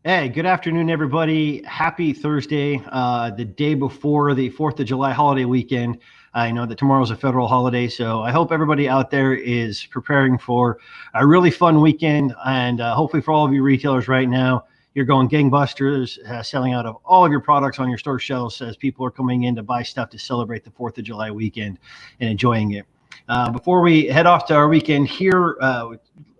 Hey, good afternoon, everybody. Happy Thursday, the day before the 4th of July holiday weekend. I know that tomorrow's a federal holiday, so I hope everybody out there is preparing for a really fun weekend. And hopefully, for all of you retailers right now, you're going gangbusters, selling out of all of your products on your store shelves as people are coming in to buy stuff to celebrate the 4th of July weekend and enjoying it. Before we head off to our weekend here,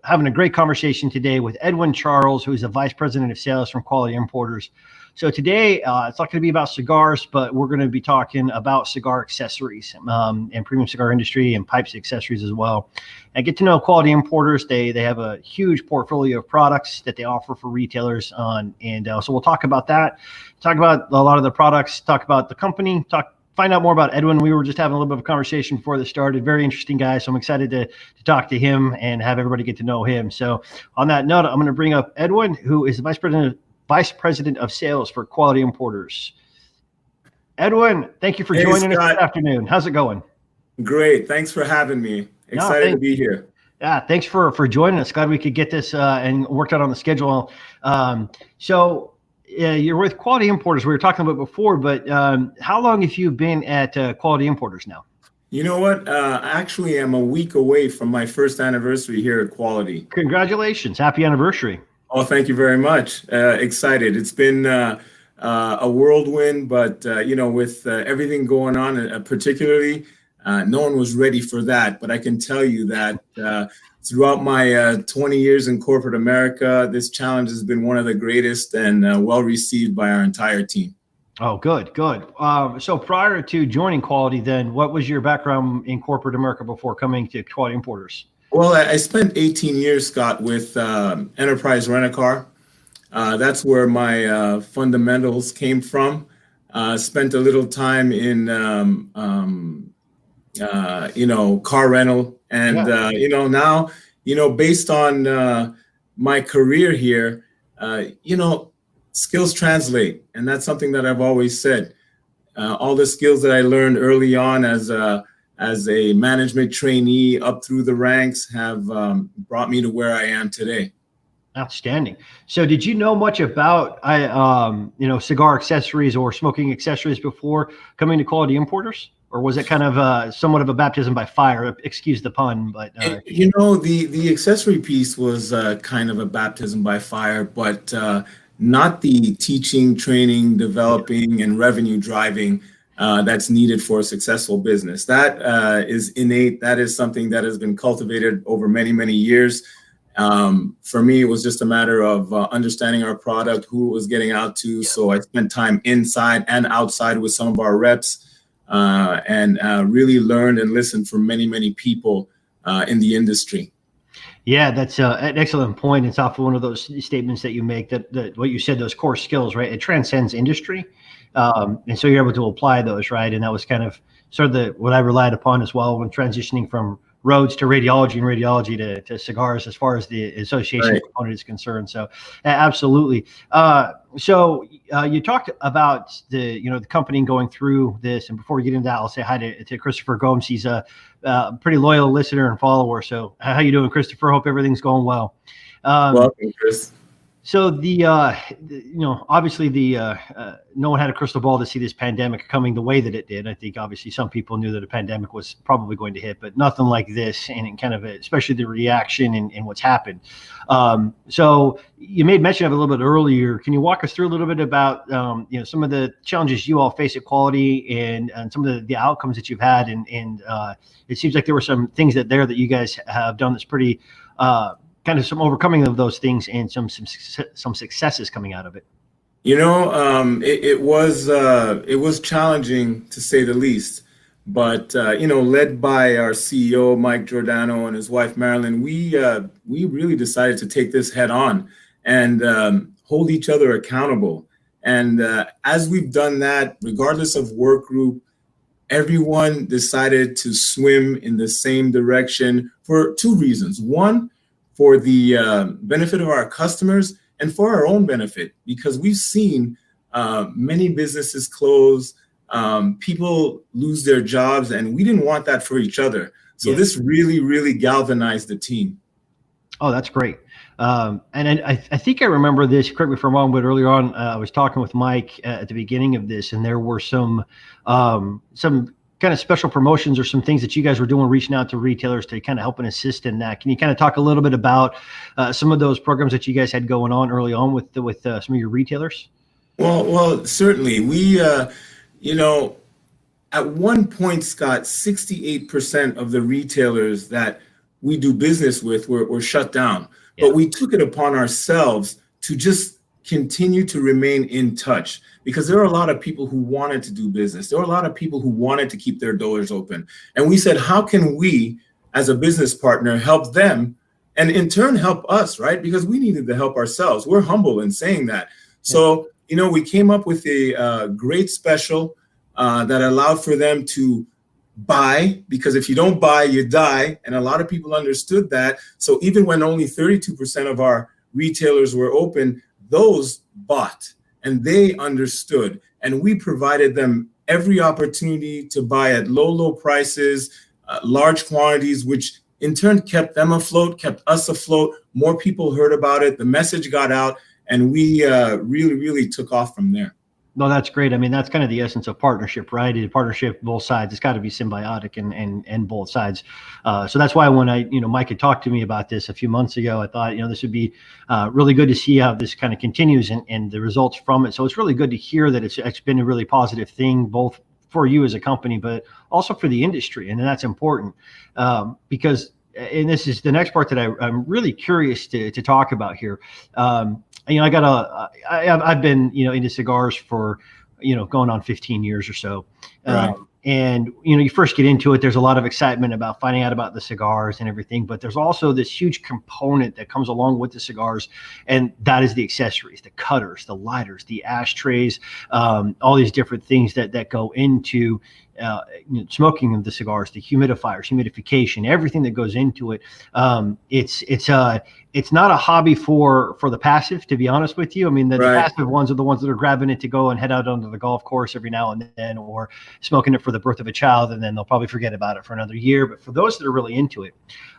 having a great conversation today with Edwin Charles, who's the Vice President of Sales from Quality Importers. So today, it's not going to be about cigars, but we're going to be talking about cigar accessories and premium cigar industry and pipes accessories as well. And get to know Quality Importers. They have a huge portfolio of products that they offer for retailers on, and so we'll talk about that, talk about a lot of the products, talk about the company, find out more about Edwin. We were just having a little bit of a conversation before this started. Very interesting guy. So I'm excited to talk to him and have everybody get to know him. So on that note, I'm going to bring up Edwin, who is the Vice President of Sales for Quality Importers. Edwin, thank you for joining us this afternoon. How's it going? Great. Thanks for having me. Excited to be here. Yeah, thanks for joining us. Glad we could get this and worked out on the schedule. You're with Quality Importers. We were talking about before, but how long have you been at Quality Importers now? You know what? Actually, I'm a week away from my first anniversary here at Quality. Congratulations. Happy anniversary. Oh, thank you very much. Excited. It's been a whirlwind, but, with everything going on, particularly, no one was ready for that. But I can tell you that throughout my 20 years in corporate America, this challenge has been one of the greatest and well received by our entire team. Oh, good. So prior to joining Quality, then, what was your background in corporate America before coming to Quality Importers? Well, I spent 18 years, Scott, with Enterprise Rent-A-Car. That's where my fundamentals came from. Spent a little time in, car rental. And, now, based on my career here, skills translate. And that's something that I've always said. All the skills that I learned early on as a management trainee up through the ranks have brought me to where I am today. Outstanding. So did you know much about, cigar accessories or smoking accessories before coming to Quality Importers? Or was it kind of somewhat of a baptism by fire? Excuse the pun, but the accessory piece was kind of a baptism by fire, but not the teaching, training, developing, and revenue driving that's needed for a successful business. That is innate. That is something that has been cultivated over many, many years. For me, it was just a matter of understanding our product, who it was getting out to. So I spent time inside and outside with some of our reps. And really learned and listened from many, many people in the industry. Yeah, that's an excellent point. It's off of one of those statements that you make that what you said, those core skills, right? It transcends industry. And so you're able to apply those, right? And that was kind of sort of what I relied upon as well when transitioning from roads to radiology and radiology to cigars as far as the association component is concerned. So absolutely. So you talked about the company going through this. And before we get into that, I'll say hi to Christopher Gomes. He's a pretty loyal listener and follower. So how you doing, Christopher? Hope everything's going well. Welcome, Chris. So obviously no one had a crystal ball to see this pandemic coming the way that it did. I think obviously some people knew that a pandemic was probably going to hit, but nothing like this, and kind of especially the reaction and what's happened. So you made mention of it a little bit earlier. Can you walk us through a little bit about some of the challenges you all face at Quality and some of the outcomes that you've had, and it seems like there were some things that you guys have done that's pretty kind of some overcoming of those things and some successes coming out of it. It was challenging to say the least, but led by our CEO Mike Giordano and his wife Marilyn, we really decided to take this head on and hold each other accountable. And as we've done that, regardless of work group, everyone decided to swim in the same direction for two reasons. One, for the benefit of our customers and for our own benefit, because we've seen many businesses close, people lose their jobs, and we didn't want that for each other. So this really, really galvanized the team. Oh, that's great. And I think I remember this, correct me if I'm wrong, but earlier on, I was talking with Mike at the beginning of this, and there were some kind of special promotions or some things that you guys were doing, reaching out to retailers to kind of help and assist in that. Can you kind of talk a little bit about some of those programs that you guys had going on early on with some of your retailers? Well, certainly. We, at one point, Scott, 68% of the retailers that we do business with were shut down. Yeah. But we took it upon ourselves to just continue to remain in touch, because there are a lot of people who wanted to do business. There are a lot of people who wanted to keep their doors open. And we said, how can we, as a business partner, help them and in turn help us, right? Because we needed the help ourselves. We're humble in saying that. So, we came up with a great special that allowed for them to buy, because if you don't buy, you die. And a lot of people understood that. So even when only 32% of our retailers were open, those bought and they understood. And we provided them every opportunity to buy at low prices, large quantities, which in turn kept them afloat, kept us afloat. More people heard about it. The message got out, and we really took off from there. No, that's great. I mean, that's kind of the essence of partnership, right? A partnership, both sides. It's got to be symbiotic and both sides. So that's why when Mike had talked to me about this a few months ago, I thought, this would be really good to see how this kind of continues and the results from it. So it's really good to hear that it's been a really positive thing, both for you as a company, but also for the industry. And that's important because, and this is the next part that I'm really curious to talk about here. I've been, into cigars for, going on 15 years or so. Right. And, you first get into it, there's a lot of excitement about finding out about the cigars and everything, but there's also this huge component that comes along with the cigars. And that is the accessories, the cutters, the lighters, the ashtrays, all these different things that go into smoking of the cigars, the humidifiers, humidification, everything that goes into it. It's not a hobby for the passive, to be honest with you. I mean, the passive ones are the ones that are grabbing it to go and head out onto the golf course every now and then, or smoking it for the birth of a child, and then they'll probably forget about it for another year. But for those that are really into it,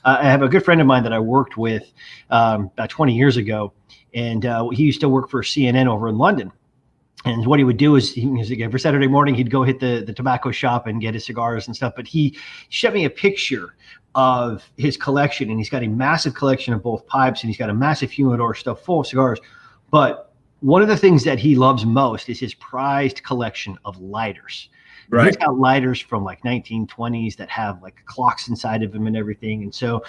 I have a good friend of mine that I worked with about 20 years ago, and he used to work for CNN over in London. And what he would do is, every Saturday morning, he'd go hit the tobacco shop and get his cigars and stuff. But he showed me a picture of his collection, and he's got a massive collection of both pipes, and he's got a massive humidor stuff full of cigars. But one of the things that he loves most is his prized collection of lighters. Right. He's got lighters from like 1920s that have like clocks inside of them and everything. And so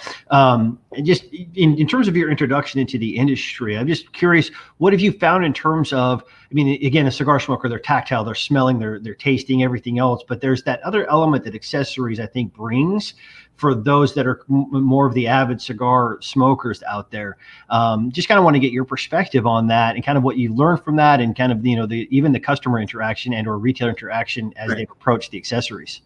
just in terms of your introduction into the industry, I'm just curious, what have you found in terms of, I mean, again, a cigar smoker, they're tactile, they're smelling, they're tasting, everything else. But there's that other element that accessories, I think, brings for those that are more of the avid cigar smokers out there. Just kind of want to get your perspective on that and kind of what you learned from that, and kind of, even the customer interaction and or retailer interaction as they approach the accessories.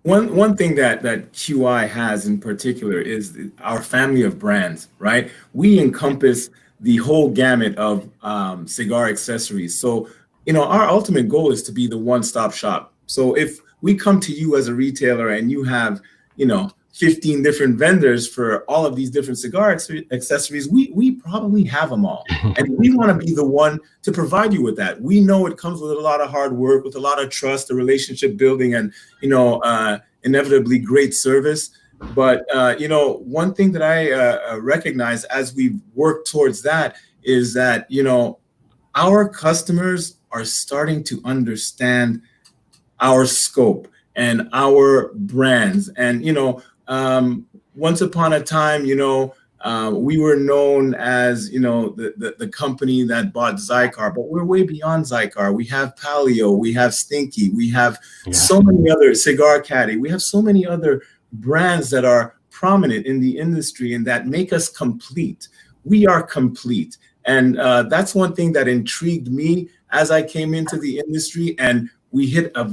One thing that QI has in particular is our family of brands, right? We encompass the whole gamut of cigar accessories. So, our ultimate goal is to be the one-stop shop. So if we come to you as a retailer and you have, 15 different vendors for all of these different cigar accessories, we probably have them all. And we want to be the one to provide you with that. We know it comes with a lot of hard work, with a lot of trust, the relationship building, and, inevitably great service. But, one thing that I recognize as we work towards that is that, our customers are starting to understand our scope and our brands. And, once upon a time, we were known as, the company that bought Zycar, but we're way beyond Zycar. We have Palio, we have Stinky, we have so many other, Cigar Caddy, we have so many other brands that are prominent in the industry and that make us complete. We are complete. And that's one thing that intrigued me as I came into the industry, and we hit a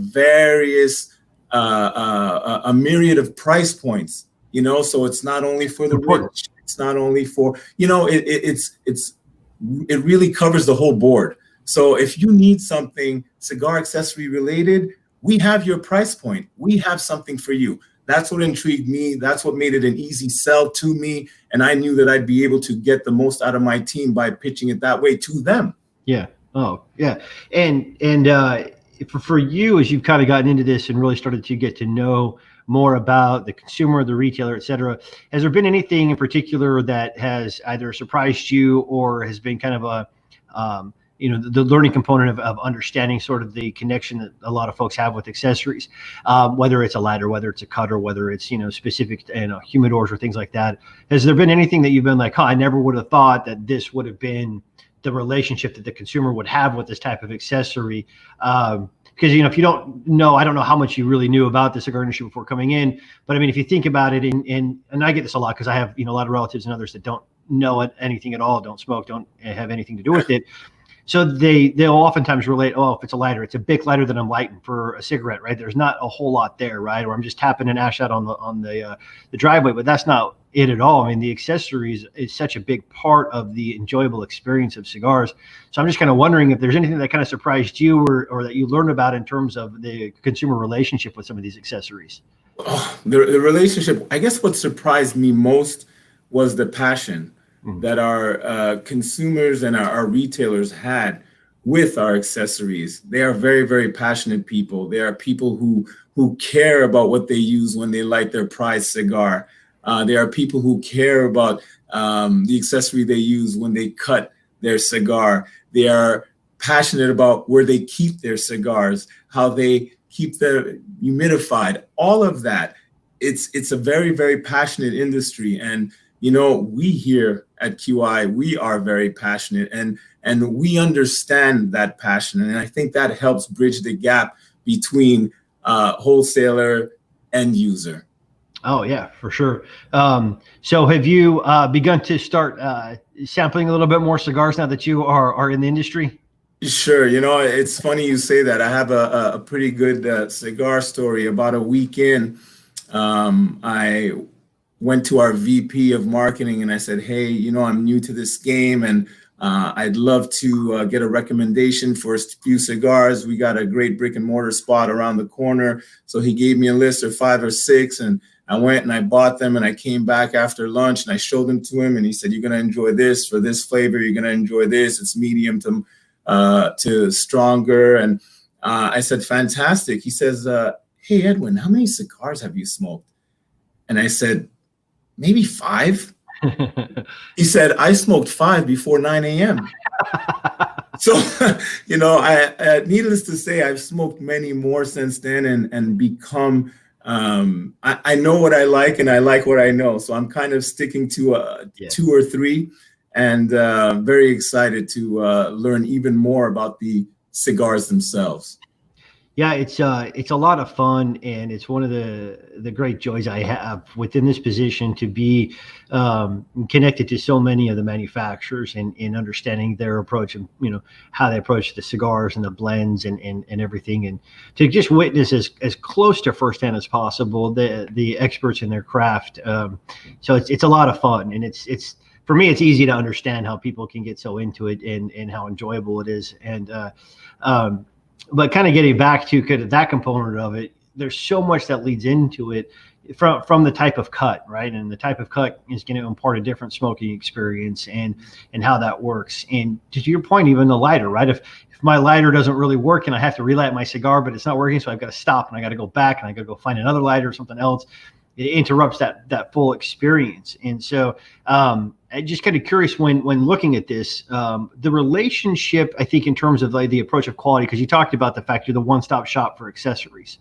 myriad of price points, so it's not only for the rich, it's not only for, it really covers the whole board. So if you need something cigar accessory related, we have your price point. We have something for you. That's what intrigued me. That's what made it an easy sell to me. And I knew that I'd be able to get the most out of my team by pitching it that way to them. Yeah. Oh, yeah. And for you, as you've kind of gotten into this and really started to get to know more about the consumer, the retailer, et cetera, has there been anything in particular that has either surprised you or has been kind of a, the learning component of understanding sort of the connection that a lot of folks have with accessories, whether it's a lighter, whether it's a cutter, whether it's, specific, humidors or things like that. Has there been anything that you've been like, I never would have thought that this would have been the relationship that the consumer would have with this type of accessory? Because, if you don't know, I don't know how much you really knew about the cigar industry before coming in, but I mean, if you think about it, and I get this a lot because I have, a lot of relatives and others that don't know anything at all, don't smoke, don't have anything to do with it. So they'll oftentimes relate, if it's a lighter, it's a big lighter that I'm lighting for a cigarette, right? There's not a whole lot there, right? Or I'm just tapping an ash out on the driveway, but that's not it at all. I mean, the accessories is such a big part of the enjoyable experience of cigars. So I'm just kind of wondering if there's anything that kind of surprised you or that you learned about in terms of the consumer relationship with some of these accessories. The relationship, I guess what surprised me most was the passion that our consumers and our retailers had with our accessories. They are very, very passionate people. They are people who care about what they use when they light their prized cigar. They are people who care about the accessory they use when they cut their cigar. They are passionate about where they keep their cigars, how they keep them humidified, all of that. It's a very, very passionate industry. And we here at QI, we are very passionate and we understand that passion. And I think that helps bridge the gap between wholesaler and user. Oh, yeah, for sure. So have you begun to start sampling a little bit more cigars now that you are in the industry? Sure. It's funny you say that. I have a pretty good cigar story. About a week in, I went to our VP of marketing and I said, hey, I'm new to this game and I'd love to get a recommendation for a few cigars. We got a great brick and mortar spot around the corner. So he gave me a list of 5 or 6 and I went and I bought them and I came back after lunch and I showed them to him and he said, you're going to enjoy this for this flavor. You're going to enjoy this. It's medium to stronger. And I said, fantastic. He says, hey, Edwin, how many cigars have you smoked? And I said, maybe 5. He said, I smoked 5 before 9 a.m. So, I needless to say, I've smoked many more since then and become, I know what I like and I like what I know. So I'm kind of sticking to 2 or 3 and very excited to learn even more about the cigars themselves. Yeah, it's a lot of fun, and it's one of the great joys I have within this position to be connected to so many of the manufacturers and understanding their approach and how they approach the cigars and the blends and everything, and to just witness as close to firsthand as possible the experts in their craft. So it's a lot of fun, and it's for me it's easy to understand how people can get so into it and how enjoyable it is, and but kind of getting back to kind of that component of it, there's so much that leads into it from the type of cut, right? And the type of cut is going to impart a different smoking experience and how that works. And to your point, even the lighter, right? If my lighter doesn't really work and I have to relight my cigar, but it's not working, so I've got to stop and I got to go back and I got to go find another lighter or something else. It interrupts that full experience. And so I'm just kind of curious when looking at this, the relationship, I think, in terms of like the approach of quality, because you talked about the fact you're the one-stop shop for accessories.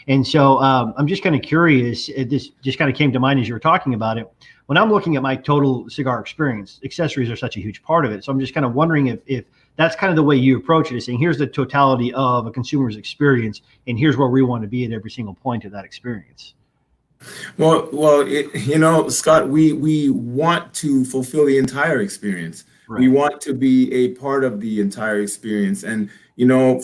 And so I'm just kind of curious, this just kind of came to mind as you were talking about it. When I'm looking at my total cigar experience, accessories are such a huge part of it. So I'm just kind of wondering if that's kind of the way you approach it, is saying, here's the totality of a consumer's experience, and here's where we want to be at every single point of that experience. Well, Scott, we want to fulfill the entire experience. Right. We want to be a part of the entire experience. And,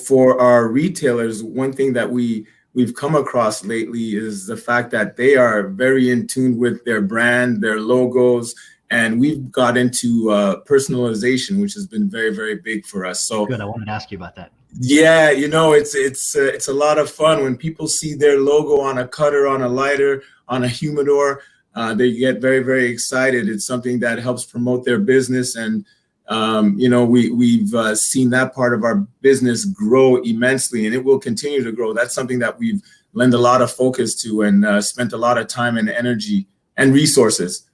for our retailers, one thing that we've come across lately is the fact that they are very in tune with their brand, their logos, and we've got into personalization, which has been very, very big for us. So good. I wanted to ask you about that. Yeah, it's a lot of fun when people see their logo on a cutter, on a lighter, on a humidor. They get very, very excited. It's something that helps promote their business, and we've seen that part of our business grow immensely, and it will continue to grow. That's something that we've lent a lot of focus to and spent a lot of time and energy and resources.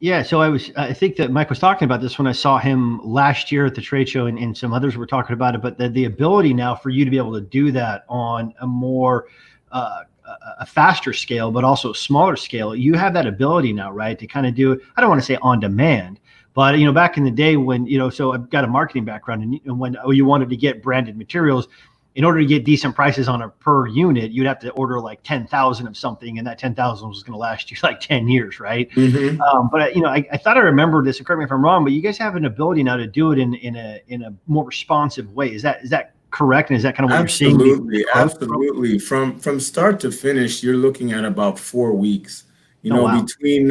Yeah, so I think that Mike was talking about this when I saw him last year at the trade show, and some others were talking about it, but the ability now for you to be able to do that on a more, a faster scale, but also a smaller scale, you have that ability now, right? To kind of do it, I don't want to say on demand, but back in the day when, so I've got a marketing background, and when you wanted to get branded materials, in order to get decent prices on a per unit, you'd have to order like 10,000 of something, and that 10,000 was going to last you like 10 years, right? Mm-hmm. But I thought I remembered this, and correct me if I'm wrong, but you guys have an ability now to do it in a more responsive way. Is that correct? And is that kind of what Absolutely, you're seeing? absolutely. From start to finish, you're looking at about 4 weeks. Oh, wow. Between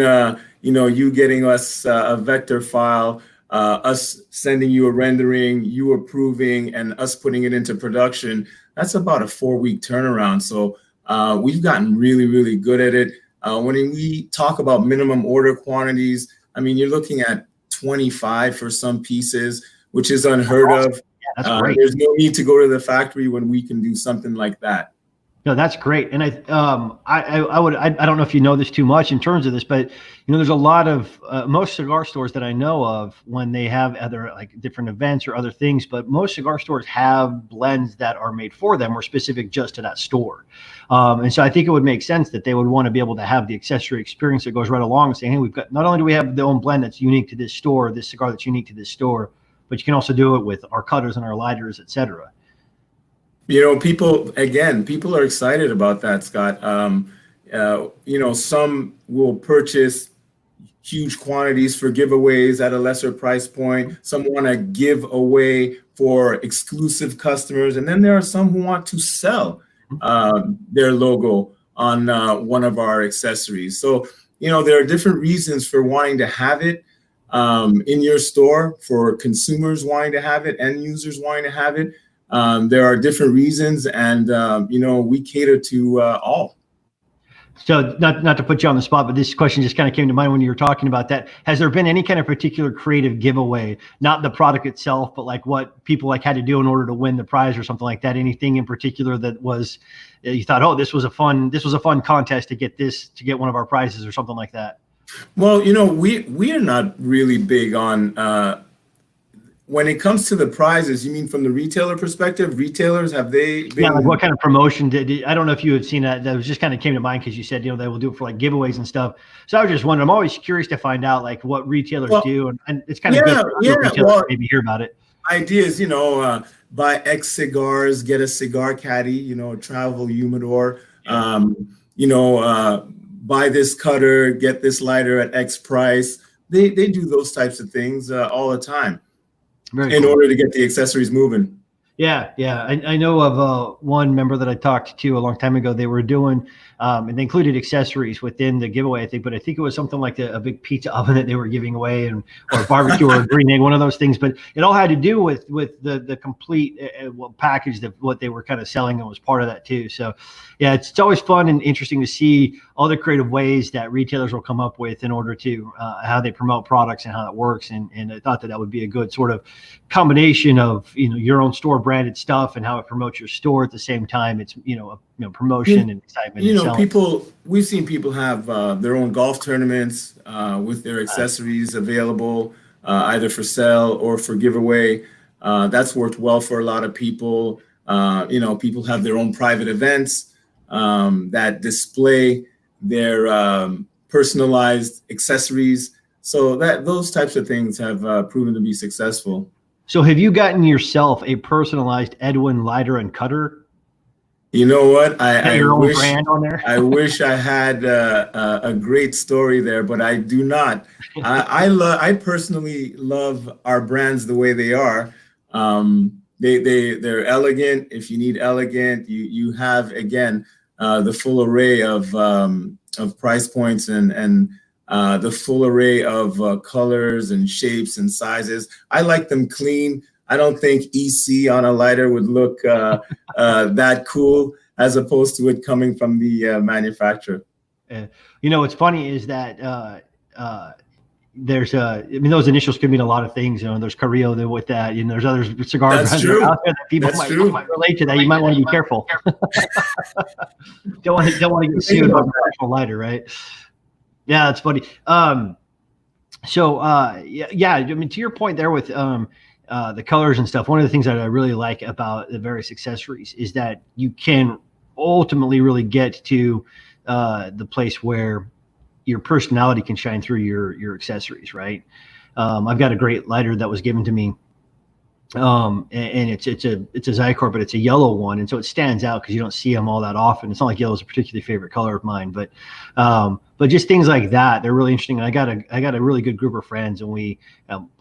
you getting us a vector file, us sending you a rendering, you approving, and us putting it into production. That's about a 4 week turnaround. So we've gotten really, really good at it. When we talk about minimum order quantities, I mean, you're looking at 25 for some pieces, which is unheard of. Yeah, that's great. There's no need to go to the factory when we can do something like that. No, that's great. And I don't know if you know this too much in terms of this, but there's a lot of most cigar stores that I know of, when they have other like different events or other things, but most cigar stores have blends that are made for them or specific just to that store. And so I think it would make sense that they would want to be able to have the accessory experience that goes right along and say, hey, we've got, not only do we have the own blend that's unique to this store, this cigar that's unique to this store, but you can also do it with our cutters and our lighters, et cetera. People are excited about that, Scott. Some will purchase huge quantities for giveaways at a lesser price point. Some want to give away for exclusive customers. And then there are some who want to sell their logo on one of our accessories. So, there are different reasons for wanting to have it in your store, for consumers wanting to have it, end users wanting to have it. There are different reasons, and we cater to all. So not to put you on the spot, but this question just kind of came to mind when you were talking about that. Has there been any kind of particular creative giveaway, not the product itself, but like what people like had to do in order to win the prize or something like that? Anything in particular that was, you thought, oh, this was a fun contest to get one of our prizes or something like that? Well, we are not really big on when it comes to the prizes. You mean from the retailer perspective? Retailers, have they been... Yeah, like what kind of promotion did I don't know if you had seen that. That was just kind of came to mind because you said they will do it for like giveaveaways and stuff. So I was just wondering. I'm always curious to find out like what retailers do, and it's kind of good for retailers to maybe hear about it. Ideas, buy X cigars, get a cigar caddy, a travel humidor. Buy this cutter, get this lighter at X price. They do those types of things all the time. In order to get the accessories moving. Yeah. I know of one member that I talked to a long time ago. They were doing, and they included accessories within the giveaway, I think. But I think it was something like a big pizza oven that they were giving away, or barbecue or a green egg, one of those things. But it all had to do with the complete package that what they were kind of selling, and was part of that too. So, yeah, it's always fun and interesting to see all the creative ways that retailers will come up with in order to how they promote products and how that works. And I thought that would be a good sort of combination of your own store branded stuff and how it promotes your store at the same time. It's promotion and excitement. We've seen people have their own golf tournaments with their accessories available either for sale or for giveaway. That's worked well for a lot of people. People have their own private events that display their personalized accessories. So those types of things have proven to be successful. So have you gotten yourself a personalized Edwin lighter and cutter? You know what? I wish, brand on there? I wish I had a great story there, but I do not. I personally love our brands the way they are. They're elegant. If you need elegant, you have, again, the full array of price points and the full array of colors and shapes and sizes. I like them clean. I don't think EC on a lighter would look that cool as opposed to it coming from the manufacturer. What's funny is that there's those initials could mean a lot of things. There's Carrillo with that. There's other cigar brands out there that people might relate to that. You might want to be careful. don't want to get sued on a professional lighter, right? Yeah, that's funny. To your point there with the colors and stuff, one of the things that I really like about the various accessories is that you can ultimately really get to the place where your personality can shine through your accessories, right? I've got a great lighter that was given to me, and it's a Zycor, but it's a yellow one, and so it stands out because you don't see them all that often. It's not like yellow is a particularly favorite color of mine, but just things like that, they're really interesting. And I got a really good group of friends, and we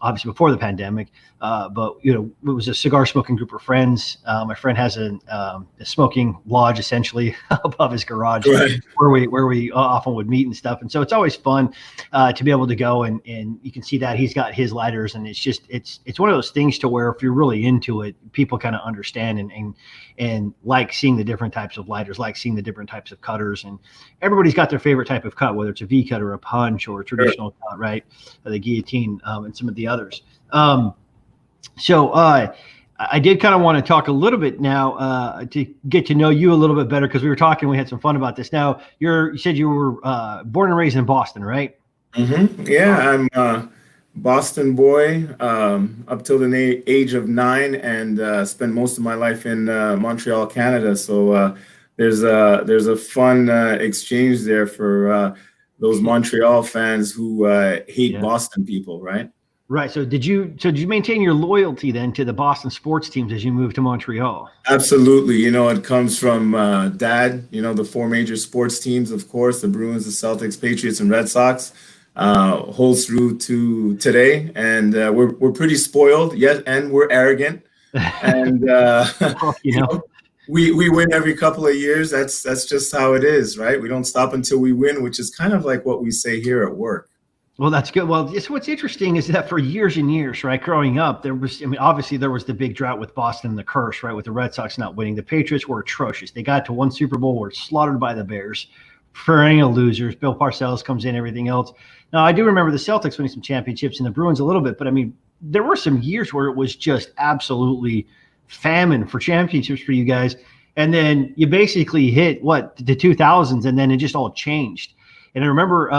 obviously before the pandemic, but it was a cigar smoking group of friends. My friend has a smoking lodge essentially above his garage, right, where we often would meet and stuff. And so it's always fun to be able to go and you can see that he's got his lighters, and it's one of those things to where if you're really into it, people kind of understand and like seeing the different types of lighters, like seeing the different types of cutters, and everybody's got their favorite type of cut, whether it's a V cut or a punch or a traditional cut, right? The guillotine and some of the others. So I did kind of want to talk a little bit now to get to know you a little bit better, because we were talking, we had some fun about this. Now, you said you were born and raised in Boston, right? Mm-hmm. Yeah, I'm a Boston boy up till the age of 9, and spent most of my life in Montreal, Canada. So there's a fun exchange there for those Montreal fans who hate Boston people, right? Right. So did you maintain your loyalty then to the Boston sports teams as you moved to Montreal? Absolutely. It comes from Dad. The 4 major sports teams, of course, the Bruins, the Celtics, Patriots, and Red Sox, holds through to today. And we're pretty spoiled, yet, and we're arrogant. And we win every couple of years. That's just how it is, right? We don't stop until we win, which is kind of like what we say here at work. Well, that's good. Well, what's interesting is that for years and years, right, growing up, obviously there was the big drought with Boston, the curse, right, with the Red Sox not winning. The Patriots were atrocious. They got to one Super Bowl, were slaughtered by the Bears, perennial losers. Bill Parcells comes in, everything else. Now, I do remember the Celtics winning some championships and the Bruins a little bit, but there were some years where it was just absolutely famine for championships for you guys. And then you basically hit the 2000s, and then it just all changed. And I remember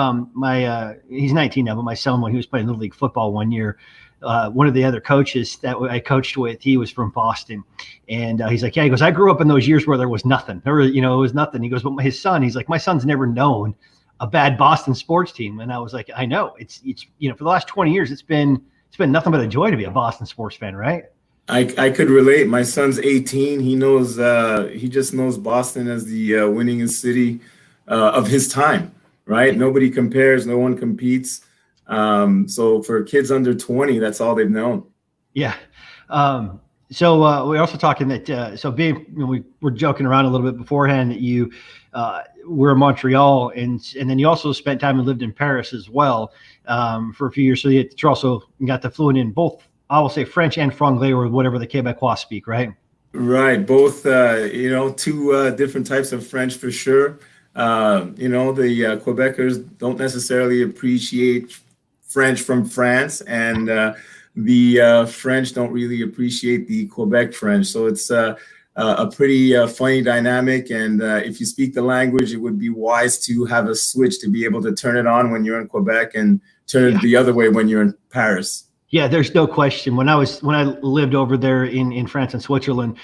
he's 19 now, but my son, when he was playing Little League football one year, one of the other coaches that I coached with, he was from Boston. And he's like, he goes, I grew up in those years where there was nothing. It was nothing. He goes, but his son, he's like, my son's never known a bad Boston sports team. And I was like, I know. It's for the last 20 years, it's been nothing but a joy to be a Boston sports fan, right? I could relate. My son's 18. He knows, he just knows Boston as the winningest city of his time. Right? Nobody compares. No one competes. So for kids under 20, that's all they've known. Yeah. So we're also talking that, we were joking around a little bit beforehand that you were in Montreal, and then you also spent time and lived in Paris as well for a few years. So you also got the fluent in both, I will say, French and Franglais, or whatever the Quebecois speak, right? Right. Both, 2 different types of French for sure. The Quebecers don't necessarily appreciate French from France, and the French don't really appreciate the Quebec French. So it's a pretty funny dynamic. And if you speak the language, it would be wise to have a switch to be able to turn it on when you're in Quebec and turn it the other way when you're in Paris. Yeah, there's no question. When I lived over there in France and Switzerland,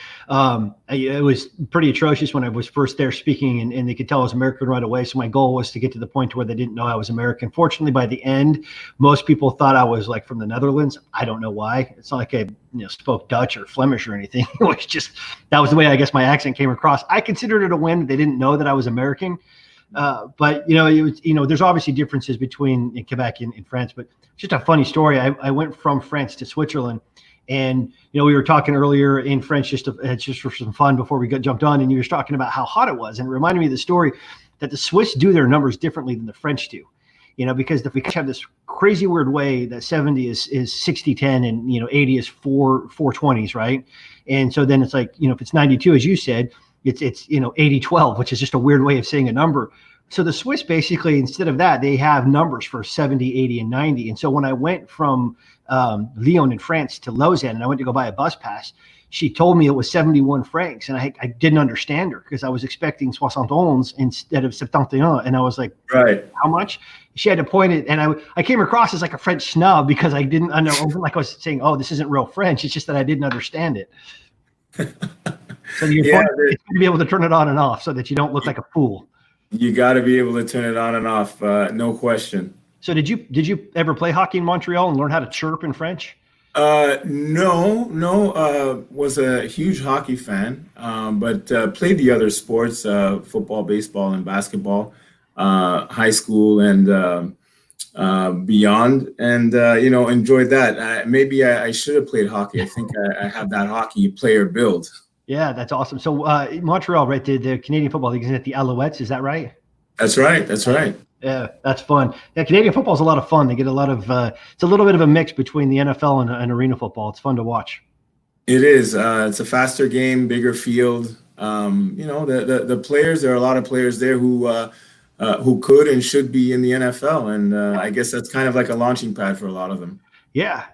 it was pretty atrocious when I was first there speaking, and they could tell I was American right away. So my goal was to get to the point where they didn't know I was American. Fortunately, by the end, most people thought I was like from the Netherlands. I don't know why. It's not like I spoke Dutch or Flemish or anything. It was just, that was the way I guess my accent came across. I considered it a win. They didn't know that I was American. But there's obviously differences between Quebec and France, but just a funny story. I went from France to Switzerland, and we were talking earlier in French just for some fun before we jumped on, and you were talking about how hot it was, and it reminded me of the story that the Swiss do their numbers differently than the French do. because the French have this crazy weird way that 70 is 60-10 and 80 is 4/20s, right? And so then it's like, if it's 92, as you said, it's 80-12, which is just a weird way of saying a number. So the Swiss basically, instead of that, they have numbers for 70, 80, and 90. And so when I went from Lyon in France to Lausanne, and I went to go buy a bus pass, she told me it was 71 francs, and I didn't understand her because I was expecting 71 instead of 71, and I was like, right, how much? She had to point it, and I came across as like a French snob because I didn't know, like I was saying, oh, this isn't real French. It's just that I didn't understand it. So your point is to be able to turn it on and off so that you don't look like a fool. You got to be able to turn it on and off, no question. So did you ever play hockey in Montreal and learn how to chirp in French? No. Was a huge hockey fan, but played the other sports, football, baseball, and basketball, high school and beyond, and enjoyed that. Maybe I should have played hockey. I think I have that hockey player build. Yeah, that's awesome. So Montreal, right? The Canadian Football League is at the Alouettes. Is that right? That's right. That's right. Yeah, that's fun. Yeah, Canadian football is a lot of fun. They get a lot of. It's a little bit of a mix between the NFL and arena football. It's fun to watch. It is. It's a faster game, bigger field. The players. There are a lot of players there who could and should be in the NFL, and I guess that's kind of like a launching pad for a lot of them. Yeah.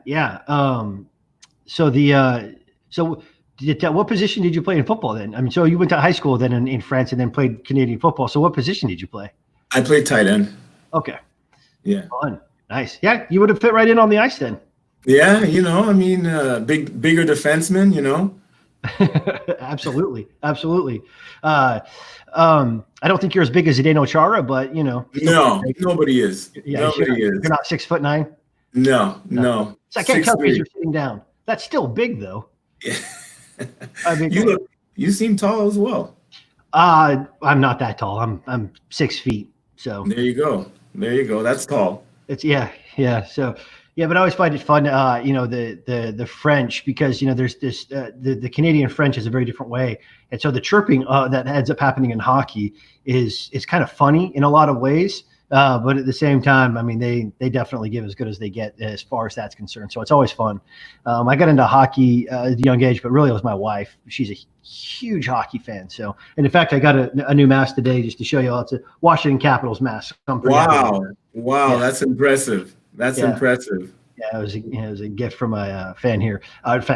What position did you play in football then? I mean, so you went to high school then in France and then played Canadian football. So what position did you play? I played tight end. Okay. Yeah. Fun. Nice. Yeah, you would have fit right in on the ice then. Yeah, bigger defenseman, Absolutely. I don't think you're as big as Edwin Charles, but No, nobody is. Yeah, nobody is. You're not 6'9". No. So I can't tell because you're sitting down. That's still big though. Yeah. I mean, you seem tall as well. I'm not that tall. I'm 6 feet. So there you go. That's tall. It's yeah. So yeah, but I always find it fun. The French, because there's this the Canadian French is a very different way, and so the chirping that ends up happening in hockey is kind of funny in a lot of ways. But at the same time, I mean, they definitely give as good as they get as far as that's concerned. So it's always fun. I got into hockey at a young age, but really it was my wife. She's a huge hockey fan. So, and in fact, I got a new mask today just to show you all. It's a Washington Capitals mask. Wow, yeah. That's impressive. That's impressive. Yeah, it was a gift from a fan here. One of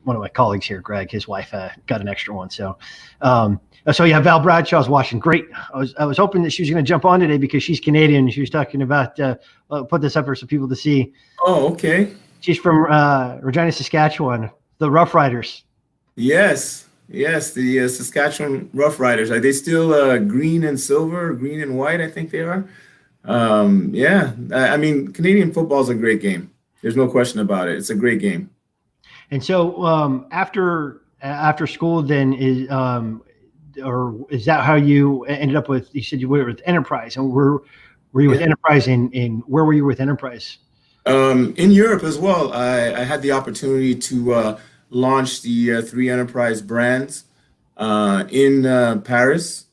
my colleagues here, Greg. His wife got an extra one. So, Val Bradshaw's watching. Great. I was hoping that she was going to jump on today because she's Canadian. She was talking about put this up for some people to see. Oh, okay. She's from Regina, Saskatchewan. The Rough Riders. Yes, the Saskatchewan Rough Riders. Are they still green and silver, green and white? I think they are. I mean, Canadian football is a great game. There's no question about it. It's a great game. And so after school, then is that how you ended up with? You said you were with Enterprise, and were you with Enterprise in where were you with Enterprise? In Europe as well. I had the opportunity to launch the 3 Enterprise brands in Paris.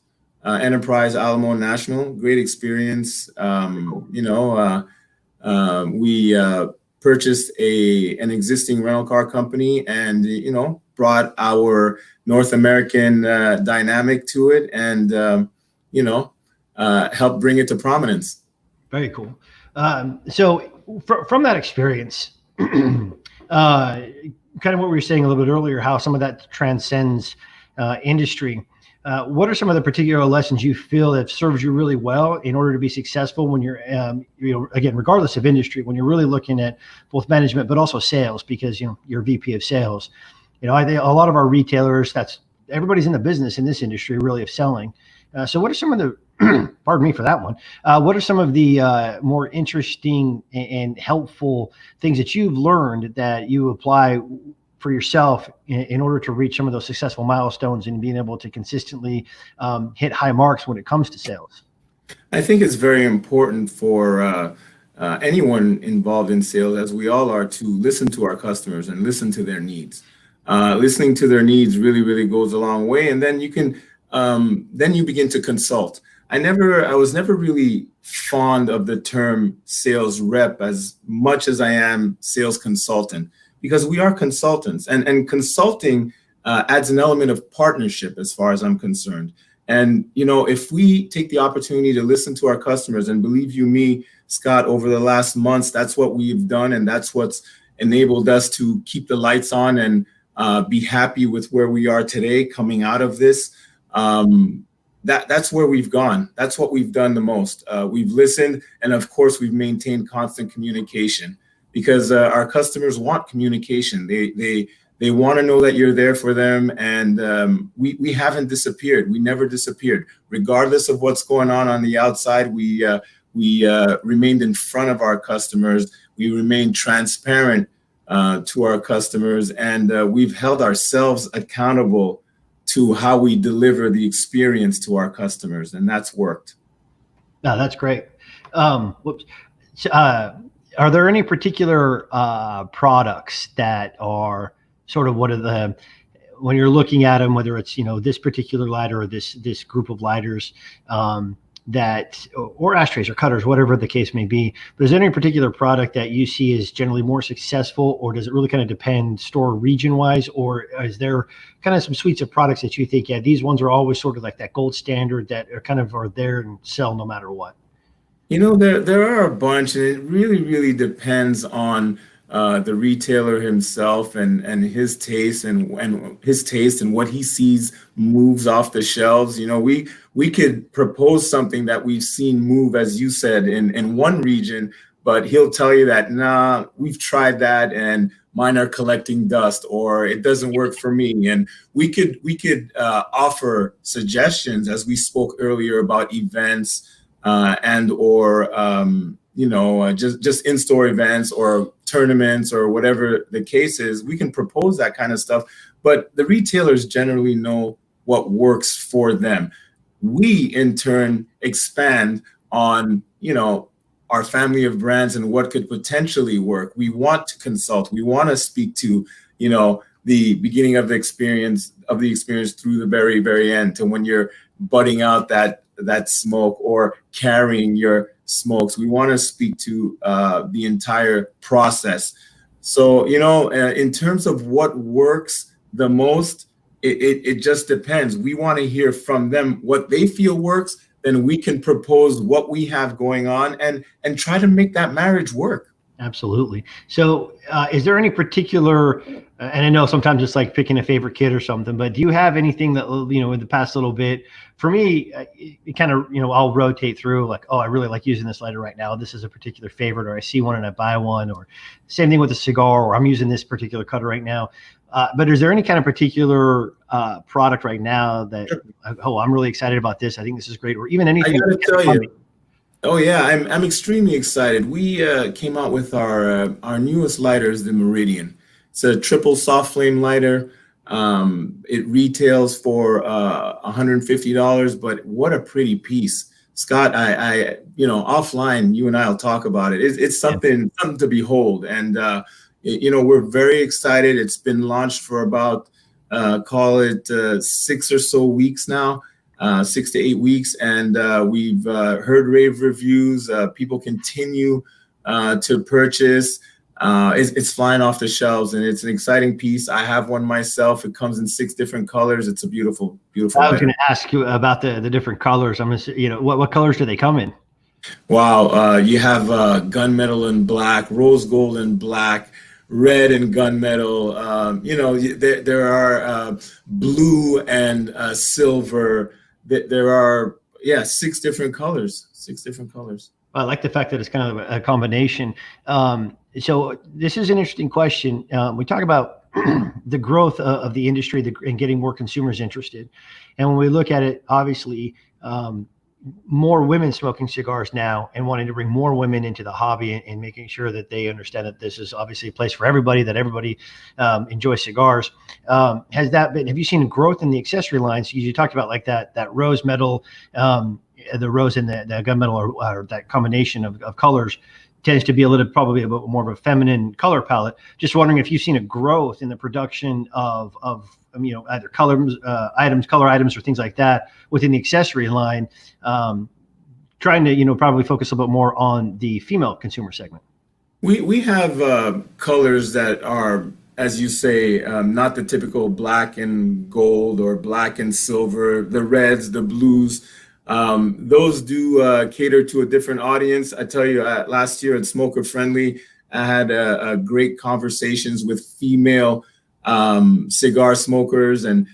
Enterprise, Alamo, National, great experience. We purchased an existing rental car company and brought our North American dynamic to it and helped bring it to prominence. Very cool. So from that experience, kind of what we were saying a little bit earlier, how some of that transcends industry. What are some of the particular lessons you feel have served you really well in order to be successful when you're, again, regardless of industry, when you're really looking at both management but also sales, because you're VP of sales. I think a lot of our retailers, everybody's in the business in this industry really of selling. So what are some of the, pardon me for that one, what are some of the more interesting and helpful things that you've learned that you apply for yourself in order to reach some of those successful milestones and being able to consistently hit high marks when it comes to sales? I think it's very important for anyone involved in sales, as we all are, to listen to our customers and listen to their needs. Listening to their needs really, really goes a long way. And then you can, then you begin to consult. I was never really fond of the term sales rep as much as I am sales consultant, because we are consultants, and consulting adds an element of partnership as far as I'm concerned. And, if we take the opportunity to listen to our customers, and believe you me, Scott, over the last months, that's what we've done. And that's what's enabled us to keep the lights on and be happy with where we are today coming out of this. That's where we've gone. That's what we've done the most. We've listened. And of course, we've maintained constant communication, because our customers want communication. They want to know that you're there for them. And we haven't disappeared. We never disappeared. Regardless of what's going on the outside, we remained in front of our customers. We remained transparent to our customers. And we've held ourselves accountable to how we deliver the experience to our customers. And that's worked. No, that's great. Are there any particular products that are sort of when you're looking at them, whether it's, this particular lighter or this group of lighters, or ashtrays or cutters, whatever the case may be, but is there any particular product that you see is generally more successful, or does it really kind of depend store region wise, or is there kind of some suites of products that you think, yeah, these ones are always sort of like that gold standard that are there and sell no matter what? There are a bunch, and it really, really depends on the retailer himself and his taste and what he sees moves off the shelves. We could propose something that we've seen move, as you said, in one region, but he'll tell you that, nah, we've tried that and mine are collecting dust, or it doesn't work for me. And we could offer suggestions, as we spoke earlier about events and or just in-store events or tournaments or whatever the case is. We can propose that kind of stuff, but the retailers generally know what works for them. We in turn expand on, our family of brands and what could potentially work. We want to consult. We want to speak to, the beginning of the experience through the very, very end, to when you're budding out that smoke or carrying your smokes. We want to speak to the entire process. So, in terms of what works the most, it just depends. We want to hear from them what they feel works. Then we can propose what we have going on and try to make that marriage work. Absolutely. So is there any particular, and I know sometimes it's like picking a favorite kid or something, but do you have anything that, in the past little bit, for me, it kind of, I'll rotate through like, oh, I really like using this lighter right now. This is a particular favorite, or I see one and I buy one, or same thing with a cigar, or I'm using this particular cutter right now. But is there any kind of particular product right now that, oh, I'm really excited about this. I think this is great. Or even anything. I gotta tell you. Oh yeah, I'm extremely excited. We came out with our newest lighters, the Meridian. It's a triple soft flame lighter. It retails for $150, but what a pretty piece, Scott. I offline, you and I'll talk about it. It's something to behold, and we're very excited. It's been launched for about call it 6 or so weeks now. 6 to 8 weeks, and we've heard rave reviews. People continue to purchase. It's flying off the shelves, and it's an exciting piece. I have one myself. It comes in 6 different colors. It's a beautiful, beautiful. I was going to ask you about the different colors. I'm going to, what colors do they come in? Wow, you have gunmetal and black, rose gold and black, red and gunmetal. There are blue and silver. There are 6 different colors. 6 different colors. I like the fact that it's kind of a combination. So this is an interesting question. We talk about the growth of the industry and getting more consumers interested. And when we look at it, obviously, more women smoking cigars now and wanting to bring more women into the hobby and making sure that they understand that this is obviously a place for everybody, that everybody enjoys cigars. Have you seen growth in the accessory lines? You talked about like that rose metal, the rose and the gunmetal, or that combination of colors tends to be probably a bit more of a feminine color palette. Just wondering if you've seen a growth in the production of either color items or things like that within the accessory line, trying to, probably focus a little bit more on the female consumer segment. We have colors that are, as you say, not the typical black and gold or black and silver, the reds, the blues. Those do cater to a different audience. I tell you, last year at Smoker Friendly, I had great conversations with female cigar smokers, and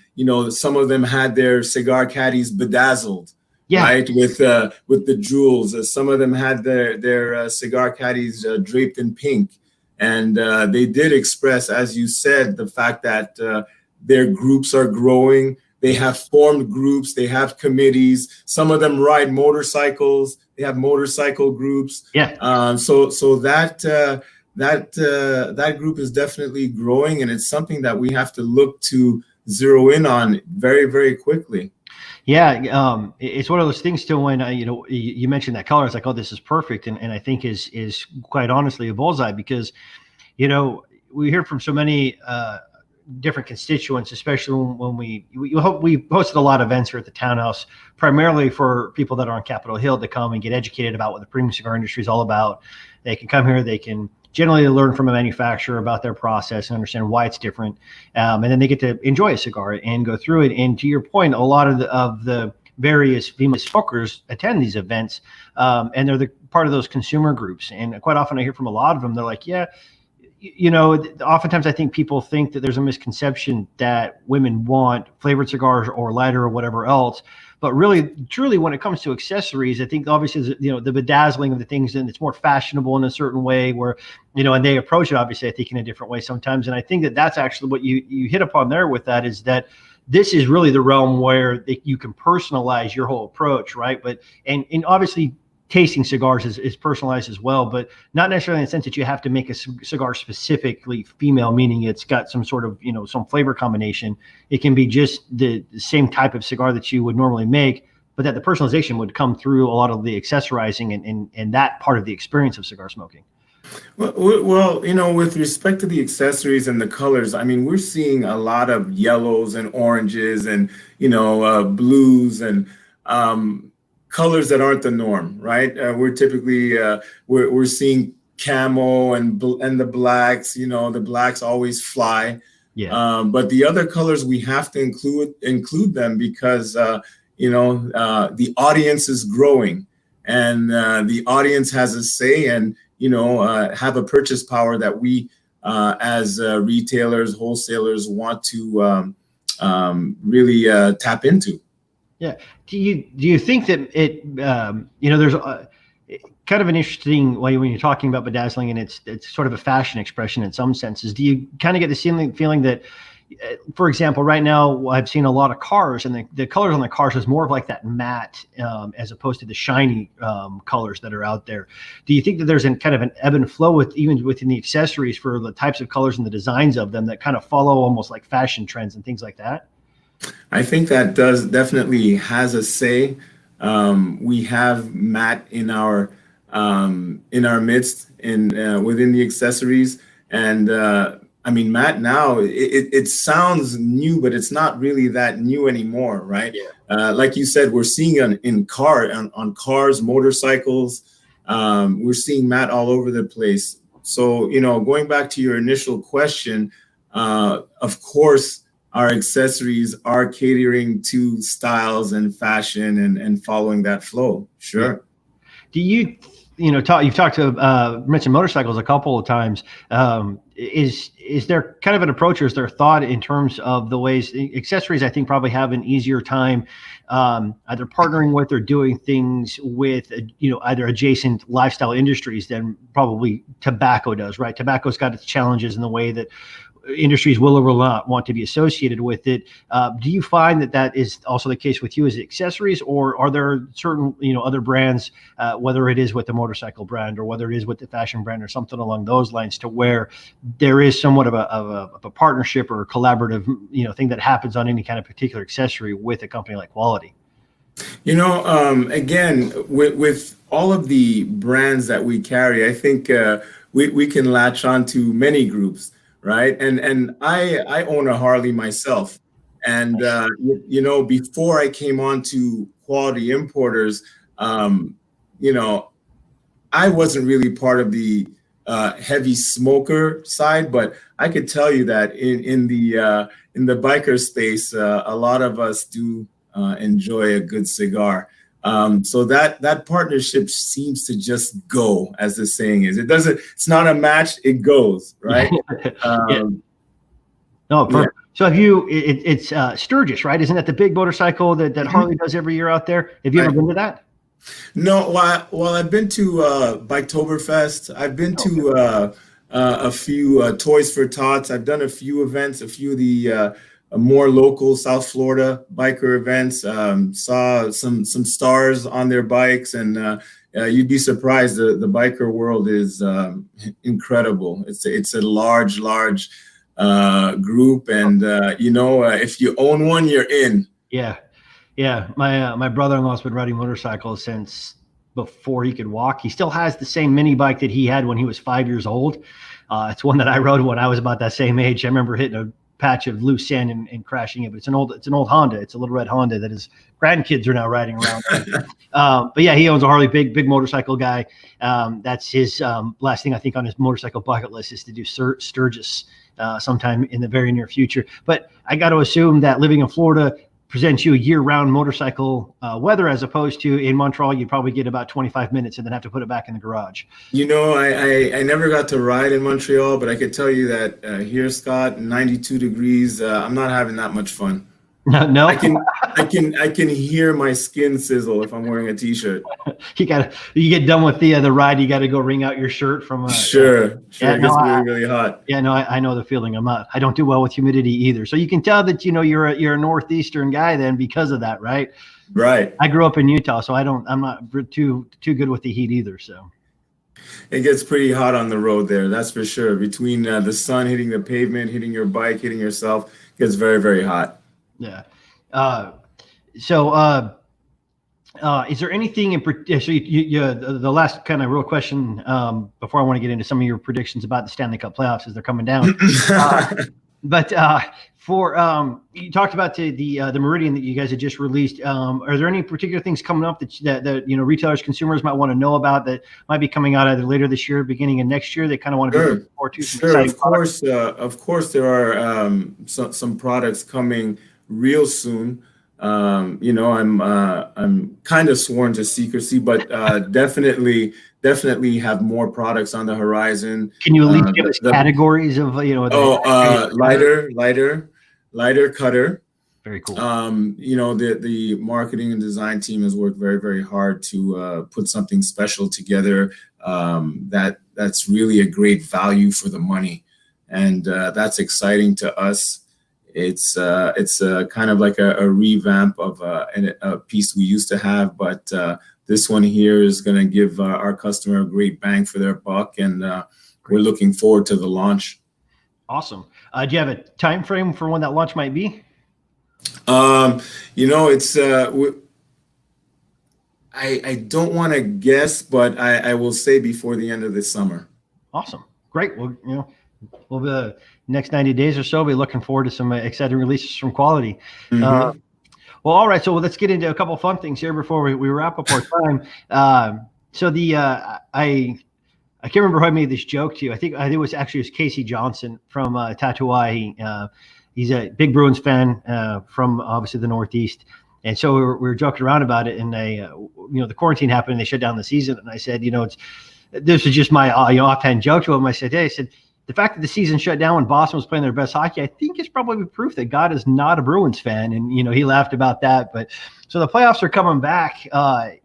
some of them had their cigar caddies bedazzled. Yeah. Right, with the jewels. Some of them had their cigar caddies draped in pink, and they did express, as you said, the fact that their groups are growing. They have formed groups. They have committees. Some of them ride motorcycles. They have motorcycle groups. Yeah. So that group is definitely growing, and it's something that we have to look to zero in on very, very quickly. Yeah, it's one of those things too. When you mentioned that color, it's like, oh, this is perfect, and I think is quite honestly a bullseye, because we hear from so many different constituents, especially when we hosted a lot of events here at the Townhouse, primarily for people that are on Capitol Hill to come and get educated about what the premium cigar industry is all about. They can come here, they can generally learn from a manufacturer about their process and understand why it's different. And then they get to enjoy a cigar and go through it. And to your point, a lot of the various female smokers attend these events, and they're part of those consumer groups. And quite often I hear from a lot of them, they're like, yeah, oftentimes I think people think that there's a misconception that women want flavored cigars or lighter or whatever else. But really, truly, when it comes to accessories, I think obviously, the bedazzling of the things, and it's more fashionable in a certain way where, and they approach it, obviously, I think in a different way sometimes. And I think that that's actually what you hit upon there with that, is that this is really the realm where you can personalize your whole approach, right? But, and obviously, tasting cigars is personalized as well, but not necessarily in the sense that you have to make a cigar specifically female, meaning it's got some sort of, some flavor combination. It can be just the same type of cigar that you would normally make, but that the personalization would come through a lot of the accessorizing and that part of the experience of cigar smoking. Well, with respect to the accessories and the colors, I mean, we're seeing a lot of yellows and oranges and, blues and, colors that aren't the norm, right? We're typically we're seeing camo and the blacks. The blacks always fly. Yeah. But the other colors, we have to include them because the audience is growing, and the audience has a say, and have a purchase power that we as retailers, wholesalers want to really tap into. Yeah. Do you think that it there's kind of an interesting way when you're talking about bedazzling, and it's sort of a fashion expression in some senses. Do you kind of get the feeling that, for example, right now I've seen a lot of cars, and the colors on the cars is more of like that matte as opposed to the shiny colors that are out there. Do you think that there's kind of an ebb and flow even within the accessories for the types of colors and the designs of them that kind of follow almost like fashion trends and things like that? I think that definitely has a say. We have matte in our midst within the accessories, and I mean, matte now it sounds new, but it's not really that new anymore, right? Yeah. Like you said, we're seeing on cars, motorcycles. We're seeing matte all over the place. So going back to your initial question, of course, our accessories are catering to styles and fashion and following that flow. Sure. Do you've talked to mentioned motorcycles a couple of times. Is there kind of an approach, or is there thought in terms of the ways accessories, I think, probably have an easier time either partnering with or doing things with either adjacent lifestyle industries than probably tobacco does, right? Tobacco's got its challenges in the way that industries will or will not want to be associated with it. Do you find that is also the case with you as accessories, or are there certain other brands, whether it is with the motorcycle brand or whether it is with the fashion brand or something along those lines, to where there is somewhat of a partnership or a collaborative thing that happens on any kind of particular accessory with a company like Quality? Again, with all of the brands that we carry, I think we can latch on to many groups. Right. And I own a Harley myself. And before I came on to Quality Importers, I wasn't really part of the heavy smoker side, but I could tell you that in the biker space, a lot of us do enjoy a good cigar. So that partnership seems to just go, as the saying is. It's not a match, it goes, right? Yeah. No, perfect. Yeah. So have you? It's Sturgis, right? Isn't that the big motorcycle that Harley does every year out there? Have you ever been to that? No, well, I've been to Biketoberfest. I've been to a few Toys for Tots. I've done a few events, a few of the more local South Florida biker events. Saw some stars on their bikes, and you'd be surprised. The biker world is incredible. It's a large group, and if you own one, you're in. Yeah. Yeah, my brother-in-law's been riding motorcycles since before he could walk. He still has the same mini bike that he had when he was 5 years old. It's one that I rode when I was about that same age. I remember hitting a patch of loose sand and crashing it. But it's an old Honda. It's a little red Honda that his grandkids are now riding around. But yeah, he owns a Harley, big motorcycle guy. That's his last thing I think on his motorcycle bucket list is to do Sturgis sometime in the very near future. But I got to assume that living in Florida presents you a year-round motorcycle weather, as opposed to in Montreal, you probably get about 25 minutes and then have to put it back in the garage. I never got to ride in Montreal, but I could tell you that here, Scott, 92 degrees, I'm not having that much fun. No, I can hear my skin sizzle if I'm wearing a t-shirt. You get done with the ride, you got to go wring out your shirt from. Sure. Yeah, it gets really hot. Yeah, no, I know the feeling. I don't do well with humidity either. So you can tell that you're a northeastern guy then because of that, right? Right. I grew up in Utah, so I'm not too good with the heat either. So it gets pretty hot on the road there, that's for sure. Between the sun hitting the pavement, hitting your bike, hitting yourself, it gets very, very hot. Yeah. Is there anything in particular? So the last kind of real question before I want to get into some of your predictions about the Stanley Cup playoffs as they're coming down. But you talked about the Meridian that you guys had just released. Are there any particular things coming up that retailers, consumers might want to know about that might be coming out either later this year, beginning of next year? They kind of want to be looking forward to. Sure, of course, there are some products coming real soon. I'm kind of sworn to secrecy, but definitely have more products on the horizon. Can you at least give us categories of lighter cutter. Very cool. The marketing and design team has worked very, very hard to put something special together that's really a great value for the money, and that's exciting to us. It's kind of like a revamp of a piece we used to have, but this one here is going to give our customer a great bang for their buck, and we're looking forward to the launch. Awesome. Do you have a time frame for when that launch might be? It's I don't want to guess, but I will say before the end of this summer. Awesome. Great. Well, we'll be next 90 days or so, be looking forward to some exciting releases from Quality. Mm-hmm. Well, all right. So let's get into a couple of fun things here before we wrap up our time. I can't remember who I made this joke to. I think it was Casey Johnson from Tatuai. He's a big Bruins fan from obviously the Northeast. And so we were joking around about it, and the quarantine happened and they shut down the season. And I said, this was just my offhand joke to him. I said, the fact that the season shut down when Boston was playing their best hockey, I think is probably proof that God is not a Bruins fan. And, he laughed about that. But so the playoffs are coming back. On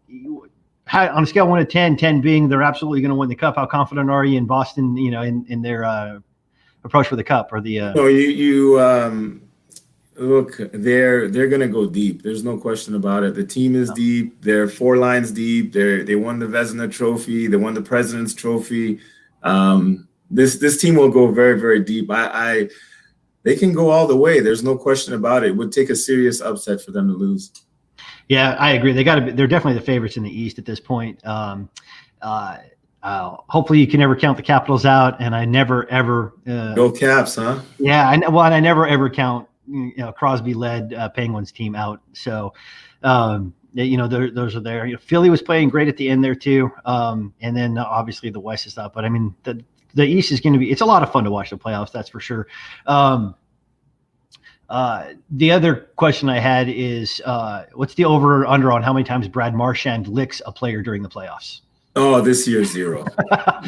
a scale of 1 to 10, 10 being they're absolutely going to win the cup, how confident are you in Boston, in their approach for the cup or the look, they're going to go deep. There's no question about it. The team is deep. They're 4 lines deep. They won the Vezina Trophy. They won the President's Trophy. This team will go very, very deep. They can go all the way. There's no question about it. It would take a serious upset for them to lose. Yeah, I agree. They're definitely the favorites in the East at this point. Hopefully you can never count the Capitals out, and I never ever go Caps, huh? Yeah, I never ever count Crosby-led Penguins team out. So, those are there. Philly was playing great at the end there too, and then obviously the West is up. But I mean, the East is going to be. It's a lot of fun to watch the playoffs. That's for sure. The other question I had is, what's the over or under on how many times Brad Marchand licks a player during the playoffs? Oh, this year 0.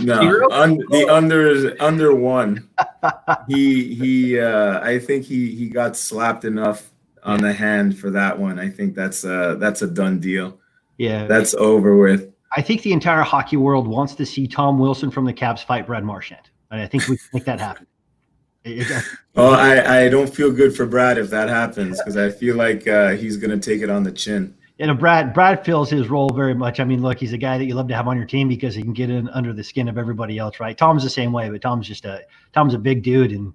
No, Zero? the under is under 1. I think he got slapped enough on the hand for that one. I think that's a done deal. Yeah, that's over with. I think the entire hockey world wants to see Tom Wilson from the Caps fight Brad Marchand, and I think we can make that happen. Oh, I don't feel good for Brad if that happens, because I feel like he's going to take it on the chin. Brad fills his role very much. I mean, look, he's a guy that you love to have on your team because he can get in under the skin of everybody else, right? Tom's the same way, but Tom's a big dude, and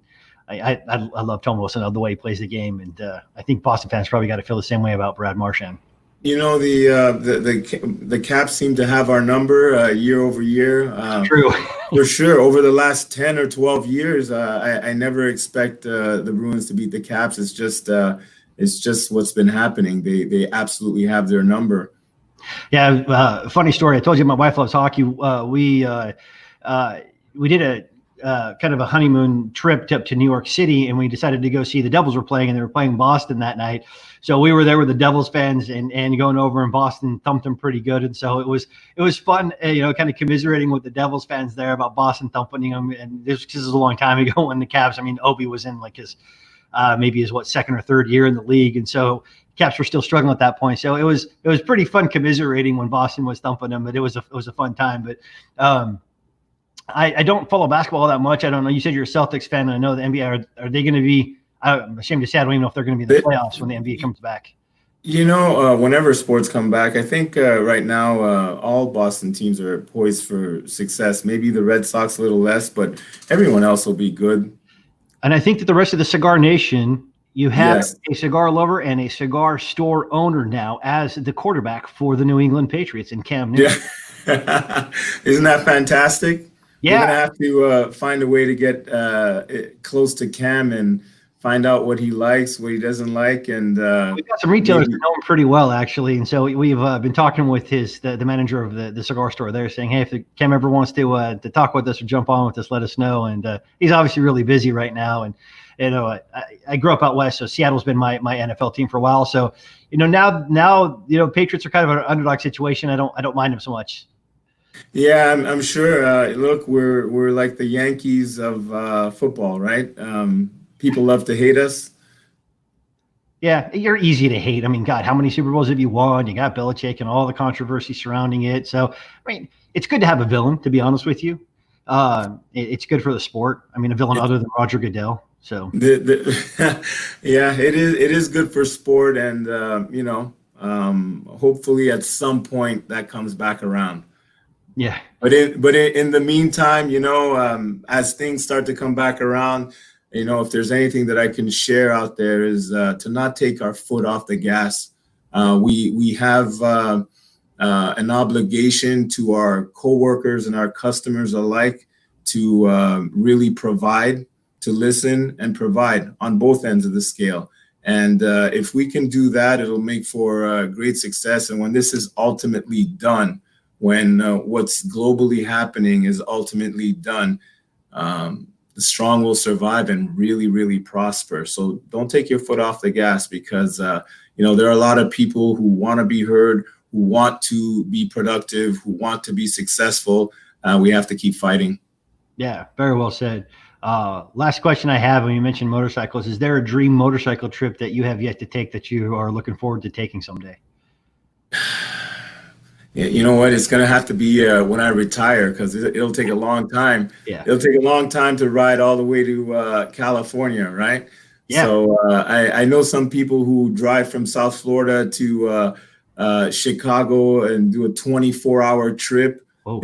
I love Tom Wilson, the way he plays the game, and I think Boston fans probably got to feel the same way about Brad Marchand. The Caps seem to have our number year over year. True. For sure. Over the last 10 or 12 years, I never expect the Bruins to beat the Caps. It's just what's been happening. They absolutely have their number. Yeah. Funny story. I told you my wife loves hockey. We did a kind of a honeymoon trip up to New York City, and we decided to go see the Devils were playing, and they were playing Boston that night. So we were there with the Devils fans and going over, and Boston thumped them pretty good. And so it was fun, kind of commiserating with the Devils fans there about Boston thumping them. And this is a long time ago when the Caps, I mean, Obi was in like his second or third year in the league. And so Caps were still struggling at that point. So it was pretty fun commiserating when Boston was thumping them, but it was a fun time. But I don't follow basketball that much. I don't know. You said you're a Celtics fan, and I know the NBA. Are they going to be? I'm ashamed to say I don't even know if they're going to be in the playoffs when the NBA comes back. Whenever sports come back, I think right now all Boston teams are poised for success. Maybe the Red Sox a little less, but everyone else will be good. And I think that the rest of the Cigar Nation, you have a cigar lover and a cigar store owner now as the quarterback for the New England Patriots in Cam Newton. Yeah. Isn't that fantastic? Yeah. We're going to have to find a way to get close to Cam and find out what he likes, what he doesn't like. And we've got some retailers that know him pretty well, actually. And so we've been talking with the manager of the cigar store there, saying, hey, if Cam ever wants to talk with us or jump on with us, let us know. And he's obviously really busy right now. And I grew up out west, so Seattle's been my NFL team for a while. So now Patriots are kind of an underdog situation. I don't mind them so much. Yeah, I'm sure. Look, we're like the Yankees of football, right? People love to hate us. Yeah, you're easy to hate. I mean, God, how many Super Bowls have you won? You got Belichick and all the controversy surrounding it. So, I mean, it's good to have a villain, to be honest with you. It's good for the sport. I mean, a villain other than Roger Goodell. So, yeah, it is good for sport, and hopefully at some point that comes back around. Yeah. But in the meantime, as things start to come back around, if there's anything that I can share out there is to not take our foot off the gas. We have an obligation to our coworkers and our customers alike to really provide, to listen and provide on both ends of the scale. And if we can do that, it'll make for great success. And when this is ultimately done, when what's globally happening is ultimately done, the strong will survive and really, really prosper. So don't take your foot off the gas, because, there are a lot of people who want to be heard, who want to be productive, who want to be successful. We have to keep fighting. Yeah, very well said. Last question I have, when you mentioned motorcycles, is there a dream motorcycle trip that you have yet to take that you are looking forward to taking someday? Yeah, you know what? It's going to have to be when I retire, because it'll take a long time. Yeah. It'll take a long time to ride all the way to California, right? Yeah. So I know some people who drive from South Florida to Chicago and do a 24-hour trip. Oh.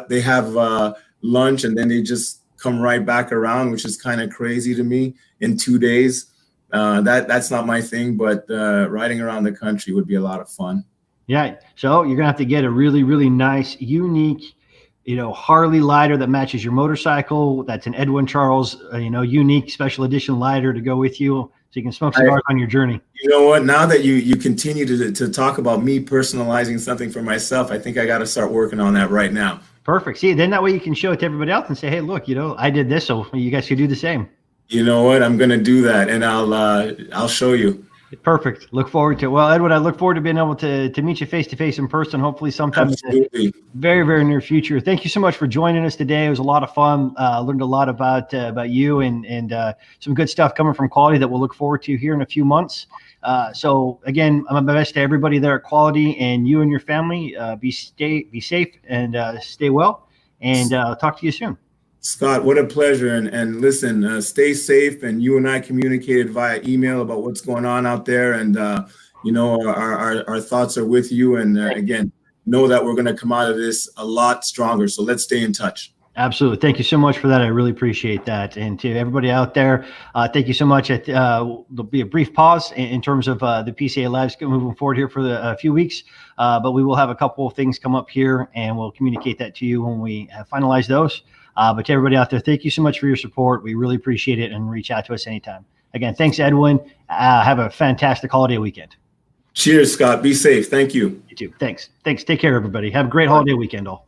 They have lunch, and then they just come right back around, which is kind of crazy to me, in 2 days. That's not my thing, but riding around the country would be a lot of fun. Yeah. So you're going to have to get a really, really nice, unique Harley lighter that matches your motorcycle. That's an Edwin Charles, unique special edition lighter to go with you, so you can smoke cigars on your journey. You know what? Now that you continue to talk about me personalizing something for myself, I think I got to start working on that right now. Perfect. See, then that way you can show it to everybody else and say, hey, look, I did this, so you guys could do the same. You know what? I'm going to do that, and I'll show you. Perfect. Look forward to it. Well, Edwin, I look forward to being able to meet you face-to-face in person, hopefully sometime in the very, very near future. Thank you so much for joining us today. It was a lot of fun. Learned a lot about you and some good stuff coming from Quality that we'll look forward to here in a few months. So again, my best to everybody there at Quality, and you and your family. Be safe and stay well. And I'll talk to you soon. Scott, what a pleasure. And listen, stay safe. And you and I communicated via email about what's going on out there. And, our thoughts are with you. And again, know that we're going to come out of this a lot stronger. So let's stay in touch. Absolutely. Thank you so much for that. I really appreciate that. And to everybody out there, thank you so much. There'll be a brief pause in terms of the PCA Lives moving forward here for a few weeks. But we will have a couple of things come up here, and we'll communicate that to you when we finalize those. But to everybody out there, thank you so much for your support. We really appreciate it, and reach out to us anytime. Again, thanks, Edwin. Have a fantastic holiday weekend. Cheers, Scott. Be safe. Thank you. You too. Thanks. Take care, everybody. Have a great holiday weekend, all.